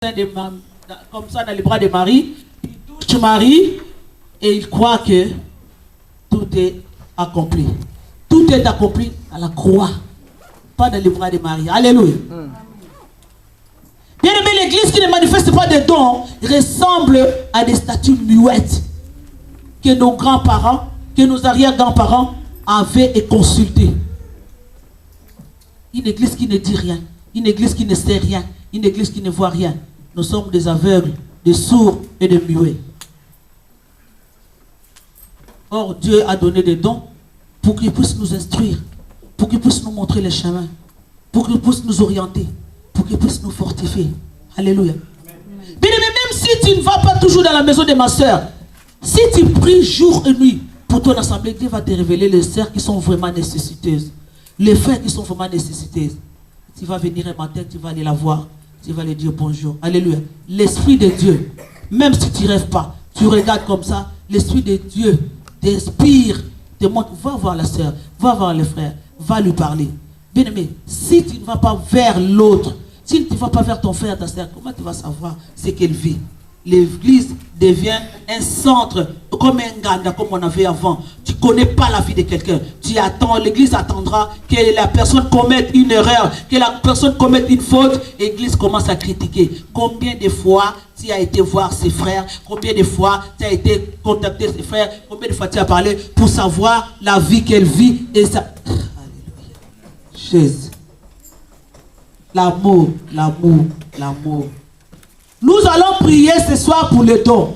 comme ça dans les bras de Marie, il touche Marie et il croit que tout est accompli. Tout est accompli à la croix, pas dans les bras de Marie. Alléluia. Bien aimé, l'église qui ne manifeste pas de dons ressemble à des statues muettes que nos grands-parents, que nos arrière-grands-parents avaient et consultées. Une église qui ne dit rien, une église qui ne sait rien, une église qui ne voit rien. Nous sommes des aveugles, des sourds et des muets. Or, Dieu a donné des dons pour qu'il puisse nous instruire, pour qu'il puisse nous montrer les chemins, pour qu'il puisse nous orienter, pour qu'il puisse nous fortifier. Alléluia. Bien aimé, même si tu ne vas pas toujours dans la maison de ma soeur, si tu pries jour et nuit pour ton assemblée, Dieu va te révéler les sœurs qui sont vraiment nécessiteuses, les frères qui sont vraiment nécessiteuses. Tu vas venir un matin, tu vas aller la voir, tu vas lui dire bonjour. Alléluia. L'Esprit de Dieu, même si tu ne rêves pas, tu regardes comme ça, l'Esprit de Dieu t'inspire, te montre, va voir la sœur, va voir les frères, va lui parler. Bien aimé, si tu ne vas pas vers l'autre, si tu ne vas pas vers ton frère, ta sœur, comment tu vas savoir ce qu'elle vit? L'église devient un centre, comme un ganda, comme on avait avant. Tu ne connais pas la vie de quelqu'un. Tu attends, l'église attendra que la personne commette une erreur, que la personne commette une faute, et l'église commence à critiquer. Combien de fois tu as été voir ses frères, combien de fois tu as été contacter ses frères, combien de fois tu as parlé pour savoir la vie qu'elle vit, et ça... Jésus. L'amour, l'amour, l'amour. Nous allons prier ce soir pour les dons.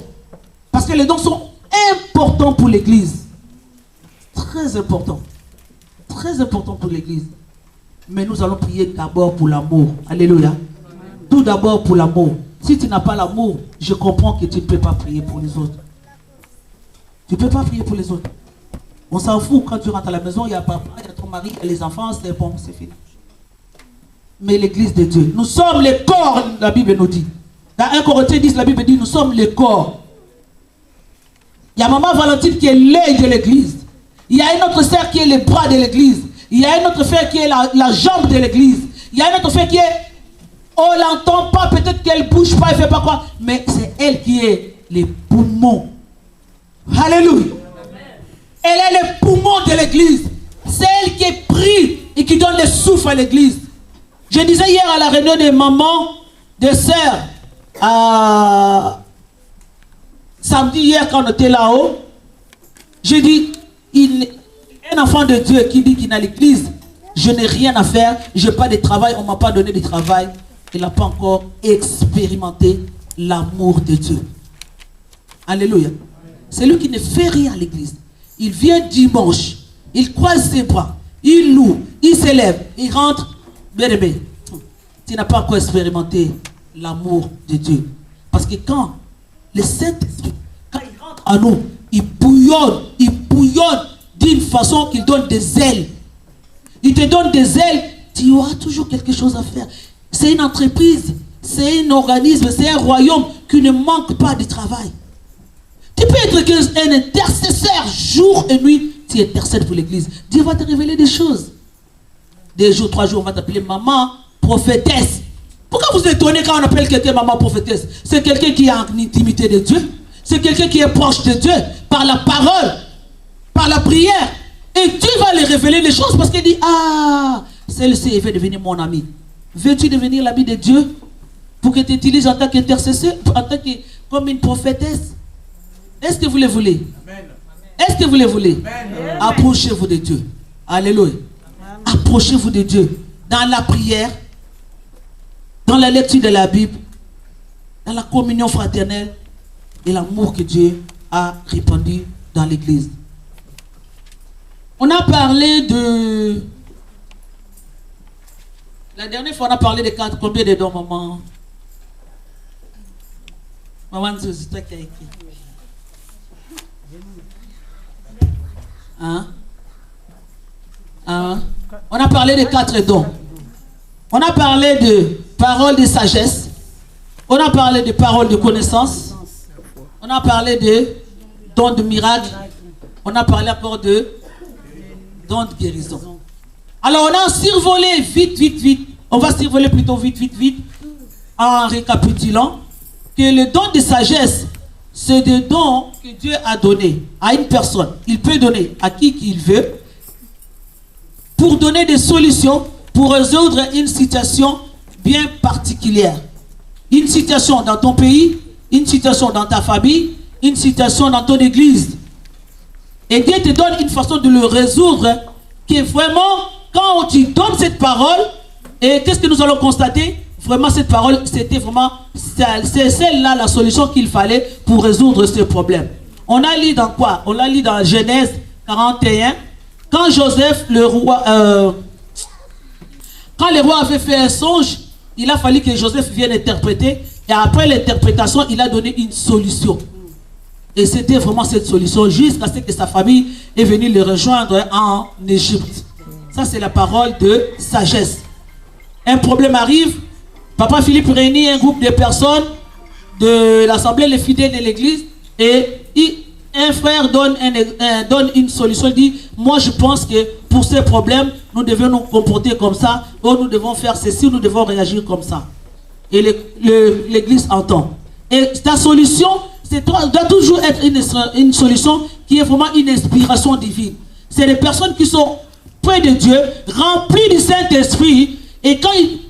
Parce que les dons sont importants pour l'église. Très importants. Très importants pour l'église. Mais nous allons prier d'abord pour l'amour. Alléluia. Tout d'abord pour l'amour. Si tu n'as pas l'amour, je comprends que tu ne peux pas prier pour les autres. Tu ne peux pas prier pour les autres. On s'en fout quand tu rentres à la maison, il y a papa, il y a ton mari, il y a les enfants, c'est bon, c'est fini. Mais l'église de Dieu, nous sommes les corps, la Bible nous dit. Dans 1 Corinthiens 10, la Bible dit, nous sommes les corps. Il y a maman Valentine qui est l'œil de l'église. Il y a une autre sœur qui est le bras de l'église. Il y a une autre frère qui est la jambe de l'église. Il y a une autre frère qui est, on l'entend pas, peut-être qu'elle bouge pas, elle fait pas quoi. Mais c'est elle qui est les poumons. Alléluia. Elle est le poumon de l'église. C'est elle qui prie et qui donne le souffle à l'église. Je disais hier à la réunion des mamans, des sœurs, samedi hier quand on était là-haut, j'ai dit, un enfant de Dieu qui dit qu'il est à l'église, je n'ai rien à faire, je n'ai pas de travail, on ne m'a pas donné de travail, il n'a pas encore expérimenté l'amour de Dieu. Alléluia. C'est lui qui ne fait rien à l'église. Il vient dimanche, il croise ses bras, il loue, il s'élève, il rentre. Bien aimé, tu n'as pas encore expérimenté l'amour de Dieu. Parce que quand le Saint-Esprit, quand il rentre en nous, il bouillonne d'une façon qu'il donne des ailes. Il te donne des ailes, tu auras toujours quelque chose à faire. C'est une entreprise, c'est un organisme, c'est un royaume qui ne manque pas de travail. Tu peux être un intercesseur jour et nuit, tu intercèdes pour l'église. Dieu va te révéler des choses. 2 jours, 3 jours, on va t'appeler maman prophétesse. Pourquoi vous étonnez quand on appelle quelqu'un maman prophétesse? C'est quelqu'un qui est en intimité de Dieu. C'est quelqu'un qui est proche de Dieu par la parole, par la prière. Et Dieu va lui révéler les choses parce qu'il dit, ah, celle-ci veut devenir mon ami. Veux-tu devenir l'ami de Dieu pour que tu utilises en tant qu'intercesseur, en tant que comme une prophétesse? Est-ce que vous le voulez? Est-ce que vous le voulez? Approchez-vous de Dieu. Alléluia. Approchez-vous de Dieu dans la prière, dans la lecture de la Bible, dans la communion fraternelle et l'amour que Dieu a répandu dans l'église. On a parlé de... La dernière fois, on a parlé de combien de dons, maman? Maman, c'est toi qui as écrit. Hein? Hein? On a parlé de 4 dons. On a parlé de paroles de sagesse. On a parlé de paroles de connaissance. On a parlé de dons de miracle. On a parlé encore de dons de guérison. Alors on a survolé vite. On va survoler plutôt vite. en récapitulant, que le don de sagesse, c'est des dons que Dieu a donné à une personne. Il peut donner à qui il veut pour donner des solutions, pour résoudre une situation bien particulière. Une situation dans ton pays, une situation dans ta famille, une situation dans ton église. Et Dieu te donne une façon de le résoudre qui est vraiment, quand tu donnes cette parole, et qu'est-ce que nous allons constater? Vraiment, cette parole, c'était vraiment, c'est celle-là la solution qu'il fallait pour résoudre ce problème. On a lu dans quoi? On l'a lu dans Genèse 41, quand Joseph, le roi, quand le roi avait fait un songe, il a fallu que Joseph vienne interpréter, et après l'interprétation, il a donné une solution. Et c'était vraiment cette solution jusqu'à ce que sa famille est venue le rejoindre en Égypte. Ça, c'est la parole de sagesse. Un problème arrive, Papa Philippe réunit un groupe de personnes de l'Assemblée Les Fidèles de l'Église et un frère donne une solution. Il dit, moi je pense que pour ces problèmes, nous devons nous comporter comme ça, ou nous devons faire ceci, nous devons réagir comme ça. Et l'Église entend. Et ta solution, doit toujours être une solution qui est vraiment une inspiration divine. C'est les personnes qui sont près de Dieu, remplies du Saint-Esprit. Et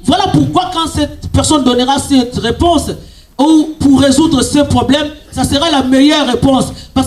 voilà pourquoi quand cette personne donnera cette réponse, ou pour résoudre ce problème, ça sera la meilleure réponse. Parce